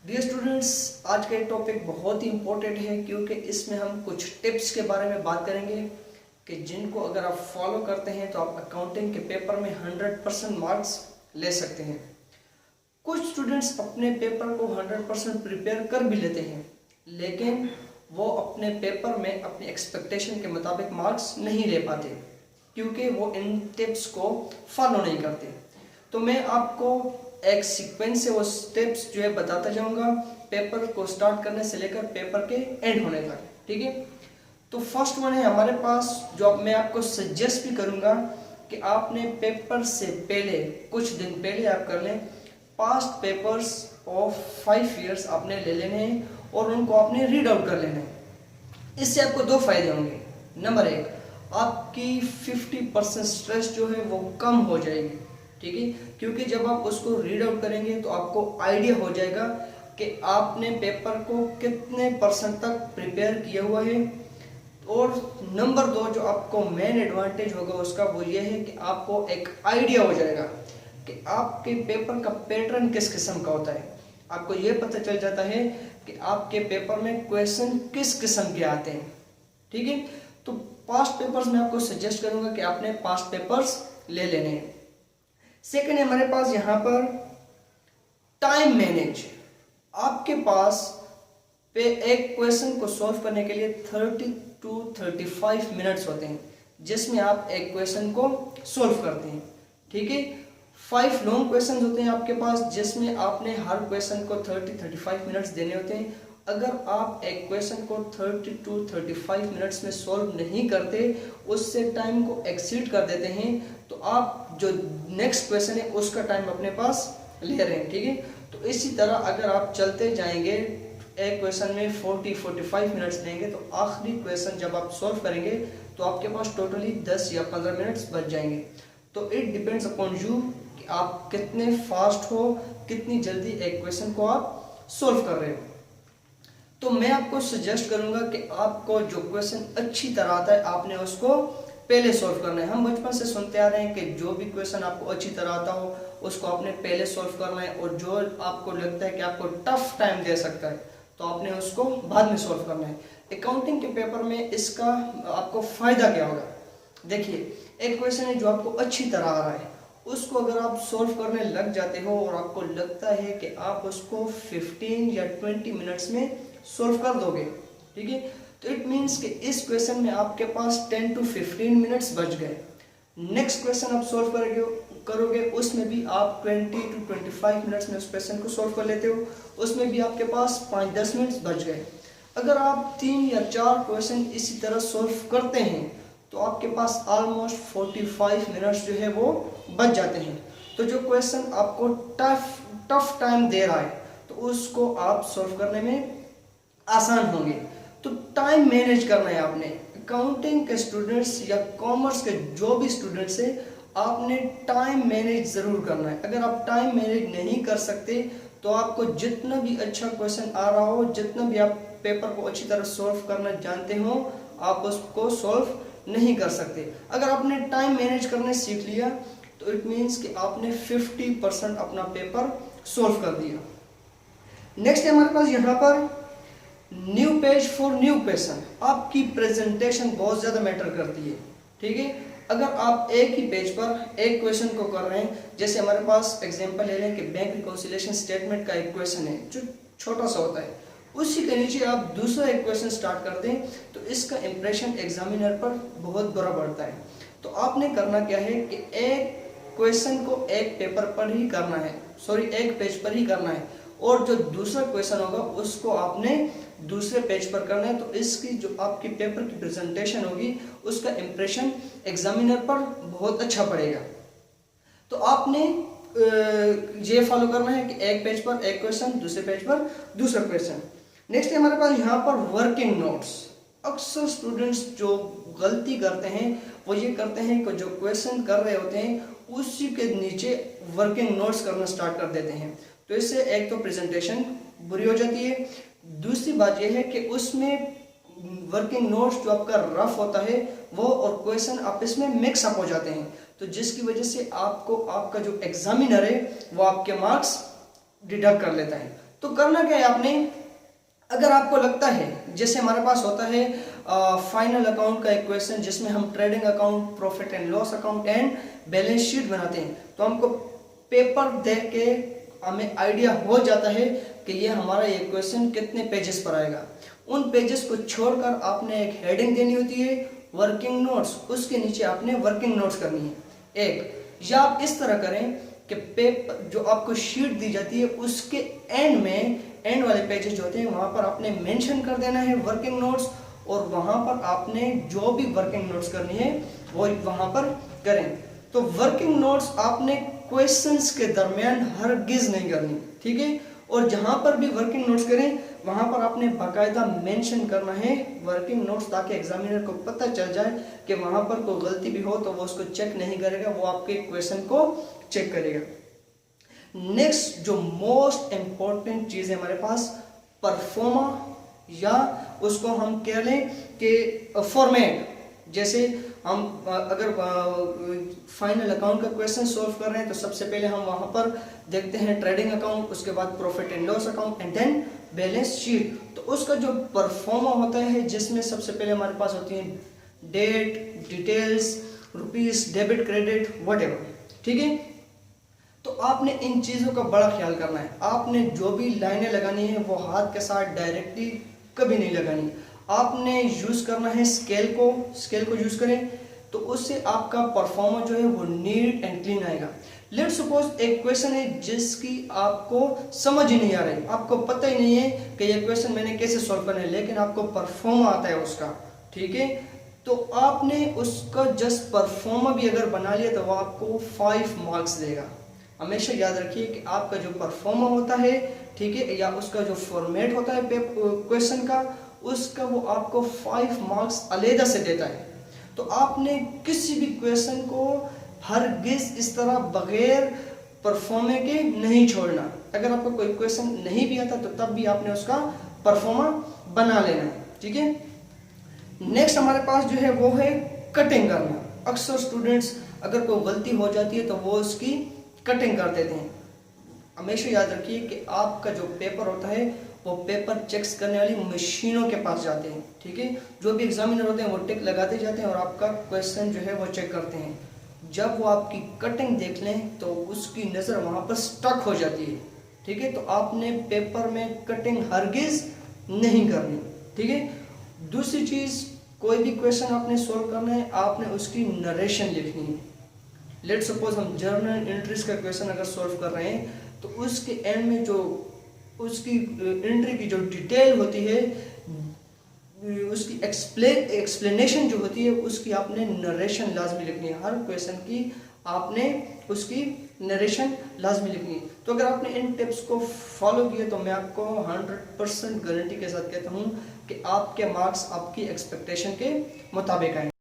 Dear students, आज का ये टॉपिक बहुत ही इम्पोर्टेंट है क्योंकि इसमें हम कुछ टिप्स के बारे में बात करेंगे कि जिनको अगर आप फॉलो करते हैं तो आप अकाउंटिंग के पेपर में 100% मार्क्स ले सकते हैं। कुछ स्टूडेंट्स अपने पेपर को 100% प्रिपेयर कर भी लेते हैं, लेकिन वो अपने पेपर में अपनी एक्सपेक्टेशन के मुताबिक मार्क्स नहीं ले पाते क्योंकि वो इन टिप्स को फॉलो नहीं करते। तो मैं आपको एक सीक्वेंस से वो स्टेप्स जो है बताता जाऊंगा, पेपर को स्टार्ट करने से लेकर पेपर के एंड होने तक। ठीक है, तो फर्स्ट वन है हमारे पास, जो अब मैं आपको सजेस्ट भी करूंगा कि आपने पेपर से पहले कुछ दिन पहले आप कर लें। पास्ट पेपर्स ऑफ 5 ईयर्स आपने ले लेने हैं और उनको आपने रीड आउट कर लेना है। इससे आपको दो फायदे होंगे। नंबर 1, आपकी 50% स्ट्रेस जो है वो कम हो जाएगी। ठीक है, क्योंकि जब आप उसको रीड आउट करेंगे तो आपको आइडिया हो जाएगा कि आपने पेपर को कितने परसेंट तक प्रिपेयर किया हुआ है। और नंबर 2, जो आपको मेन एडवांटेज होगा उसका वो ये है कि आपको एक आइडिया हो जाएगा कि आपके पेपर का पैटर्न किस किस्म का होता है। आपको ये पता चल जाता है कि आपके पेपर में क्वेश्चन किस किस्म के आते हैं। ठीक है, तो पास्ट पेपर्स में आपको सजेस्ट करूंगा कि आपने पास्ट पेपर्स ले लेने हैं। सेकंड है हमारे पास यहाँ पर टाइम मैनेज। आपके पास पे एक क्वेश्चन को सॉल्व करने के लिए 30 to 35 मिनट्स होते हैं जिसमें आप एक क्वेश्चन को सॉल्व करते हैं। ठीक है, 5 लॉन्ग क्वेश्चन होते हैं आपके पास जिसमें आपने हर क्वेश्चन को 30-35 मिनट्स देने होते हैं। अगर आप एक क्वेश्चन को 30 to 35 मिनट्स में सॉल्व नहीं करते, उससे टाइम को एक्सीड कर देते हैं, तो आप जो नेक्स्ट क्वेश्चन है उसका टाइम अपने पास ले रहे हैं। ठीक है, तो इसी तरह अगर आप चलते जाएंगे, एक क्वेश्चन में 40-45 मिनट्स लेंगे, तो आखिरी क्वेश्चन जब आप सॉल्व करेंगे तो आपके पास टोटली 10 या 15 मिनट्स बच जाएंगे। तो इट डिपेंड्स अपॉन यू कि आप कितने फास्ट हो, कितनी जल्दी एक क्वेश्चन को आप सॉल्व कर रहे हो। तो मैं आपको सजेस्ट करूंगा कि आपको जो क्वेश्चन अच्छी तरह आता है आपने उसको पहले सॉल्व करना है। हम बचपन से सुनते आ रहे हैं कि जो भी क्वेश्चन आपको अच्छी तरह आता हो उसको आपने पहले सॉल्व करना है, और जो आपको लगता है कि आपको टफ टाइम दे सकता है तो आपने उसको बाद में सॉल्व करना है। अकाउंटिंग के पेपर में इसका आपको फायदा क्या होगा? देखिए, एक क्वेश्चन है जो आपको अच्छी तरह आ रहा है, उसको अगर आप सॉल्व करने लग जाते हो और आपको लगता है कि आप उसको 15 या 20 मिनट्स में सॉल्व कर दोगे, ठीक है, तो इट मीन्स कि इस क्वेश्चन में आपके पास 10 to 15 मिनट्स बच गए। नेक्स्ट क्वेश्चन आप सॉल्व करोगे उसमें भी आप 20 to 25 मिनट्स में उस क्वेश्चन को सॉल्व कर लेते हो, उसमें भी आपके पास 5-10 मिनट्स बच गए। अगर आप 3 या 4 क्वेश्चन इसी तरह सॉल्व करते हैं तो आपके पास ऑलमोस्ट 45 मिनट्स जो है वो बच जाते हैं। तो जो क्वेश्चन आपको टफ टाइम दे रहा है तो उसको आप सॉल्व करने में आसान होंगे। तो टाइम मैनेज करना है आपने। अकाउंटिंग के स्टूडेंट्स या कॉमर्स के जो भी स्टूडेंट्स हैं, आपने टाइम मैनेज जरूर करना है। अगर आप टाइम मैनेज नहीं कर सकते तो आपको जितना भी अच्छा क्वेश्चन आ रहा हो, जितना भी आप पेपर को अच्छी तरह सॉल्व करना जानते हो, आप उसको सॉल्व नहीं कर सकते। अगर आपने टाइम मैनेज करने सीख लिया तो इट मीन्स कि आपने 50% अपना पेपर सॉल्व कर दिया। नेक्स्ट है हमारे पास यहाँ पर new page for new question. आपकी प्रेजेंटेशन बहुत ज्यादा मैटर करती है। ठीक है, अगर आप एक ही पेज पर एक क्वेश्चन को कर रहे हैं, जैसे हमारे पास एग्जांपल ले लें कि बैंक रिकॉन्सिलिएशन स्टेटमेंट का एक क्वेश्चन है जो छोटा सा होता है, उसी के नीचे आप दूसरा एक क्वेश्चन स्टार्ट कर दें तो इसका इंप्रेशन एग्जामिनर पर बहुत बुरा पड़ता है। तो आपने करना क्या है कि एक क्वेश्चन को एक पेपर पर ही करना है, एक पेज पर ही करना है, और जो दूसरा क्वेश्चन होगा उसको आपने दूसरे पेज पर करना है। तो इसकी जो आपकी पेपर की प्रेजेंटेशन होगी उसका इंप्रेशन एग्जामिनर पर बहुत अच्छा पड़ेगा। तो आपने ये फॉलो करना है कि एक पेज पर एक क्वेश्चन, दूसरे पेज पर दूसरा क्वेश्चन। नेक्स्ट है हमारे पास यहाँ पर वर्किंग नोट्स। अक्सर स्टूडेंट्स जो गलती करते हैं वो ये करते हैं कि जो क्वेश्चन कर रहे होते हैं उसी के नीचे वर्किंग नोट्स करना स्टार्ट कर देते हैं। तो इससे एक तो प्रेजेंटेशन बुरी हो जाती है, दूसरी बात यह है कि उसमें वर्किंग नोट्स जो आपका रफ होता है वो और क्वेश्चन आपस में मिक्स अप हो जाते हैं, तो जिसकी वजह से आपको आपका जो एग्जामिनर है वो आपके मार्क्स डिडक्ट कर लेता है। तो करना क्या है आपने, अगर आपको लगता है, जैसे हमारे पास होता है फाइनल अकाउंट का एक क्वेश्चन जिसमें हम trading account, profit and loss account and balance sheet बनाते हैं, तो हमको पेपर देख के हमें आइडिया हो जाता है कि ये हमारा ये क्वेश्चन कितने पेजेस पर आएगा। उन पेजेस को छोड़कर आपने एक हेडिंग देनी होती है वर्किंग नोट्स, उसके नीचे आपने वर्किंग नोट्स करनी है एक। या आप इस तरह करें कि पेपर जो आपको शीट दी जाती है उसके एंड में, एंड वाले पेजेस जो होते हैं वहां पर आपने मेंशन कर देना है वर्किंग नोट्स, और वहां पर आपने जो भी वर्किंग नोट्स करनी है वो वहां पर करें। तो वर्किंग नोट्स आपने क्वेश्चंस के दरमियान हरगिज नहीं करनी, ठीक है। और जहां पर भी वर्किंग नोट्स करें वहां पर आपने बाकायदा मेंशन करना है वर्किंग नोट्स, ताकि एग्जामिनर को पता चल जाए कि वहां पर कोई गलती भी हो तो वो उसको चेक नहीं करेगा, वो आपके क्वेश्चन को चेक करेगा। नेक्स्ट जो मोस्ट इंपॉर्टेंट चीज है हमारे पास, परफॉर्मा, या उसको हम कह लें कि फॉर्मेट। जैसे हम अगर फाइनल अकाउंट का क्वेश्चन सॉल्व कर रहे हैं तो सबसे पहले हम वहां पर देखते हैं ट्रेडिंग अकाउंट, उसके बाद profit and loss account and then balance sheet. तो उसका जो परफॉर्मा होता है जिसमें सबसे पहले हमारे पास होती है date, details, rupees, debit, credit, whatever, ठीक है। तो आपने इन चीजों का बड़ा ख्याल करना है। आपने जो भी लाइनें लगानी है वो हाथ के साथ डायरेक्टली कभी नहीं लगानी, आपने यूज करना है स्केल को यूज करें, तो उससे आपका परफॉर्मेंस जो है वो नीट एंड क्लीन आएगा। लेट्स सपोज एक क्वेश्चन है जिसकी आपको समझ ही नहीं आ रही, आपको पता ही नहीं है कि ये क्वेश्चन मैंने कैसे सॉल्व करना है, लेकिन आपको परफॉर्मा आता है उसका, ठीक है। तो आपने उसका जस्ट परफॉर्मा भी अगर बना लिया तो वो आपको 5 मार्क्स देगा। हमेशा याद रखिए कि आपका जो परफॉर्मा होता है, ठीक है, या उसका जो फॉर्मेट होता है क्वेश्चन का, उसका वो आपको 5 मार्क्स अलग से देता है। तो आपने किसी भी क्वेश्चन को हरगिज इस तरह बगैर परफॉर्मे के नहीं छोड़ना। अगर आपको कोई क्वेश्चन नहीं भी आता तो तब भी आपने उसका परफॉर्मा बना लेना है, ठीक है। नेक्स्ट हमारे पास जो है वो है कटिंग करना। अक्सर स्टूडेंट्स अगर कोई गलती हो जाती है तो वो उसकी कटिंग कर देते हैं। हमेशा याद रखिए कि आपका जो पेपर होता है वो पेपर चेक्स करने वाली मशीनों के पास जाते हैं, ठीक है। जो भी एग्जामिनर होते हैं वो टिक लगाते जाते हैं और आपका क्वेश्चन जो है वो चेक करते हैं। जब वो आपकी कटिंग देख लें तो उसकी नज़र वहाँ पर स्टक हो जाती है, ठीक है। तो आपने पेपर में कटिंग हरगिज नहीं करनी, ठीक है। दूसरी चीज़, कोई भी क्वेश्चन आपने सोल्व करना है, आपने उसकी नरेशन लिखनी है। लेट्स सपोज हम जर्नल एंट्रीज का क्वेश्चन अगर सोल्व कर रहे हैं तो उसके एंड में जो उसकी एंट्री की जो डिटेल होती है, उसकी एक्सप्लेनेशन जो होती है, उसकी आपने नरेशन लाजमी लिखनी है। हर क्वेश्चन की आपने उसकी नरेशन लाजमी लिखनी है। तो अगर आपने इन टिप्स को फॉलो किए तो मैं आपको 100% गारंटी के साथ कहता हूँ कि आपके मार्क्स आपकी एक्सपेक्टेशन के मुताबिक आएंगे।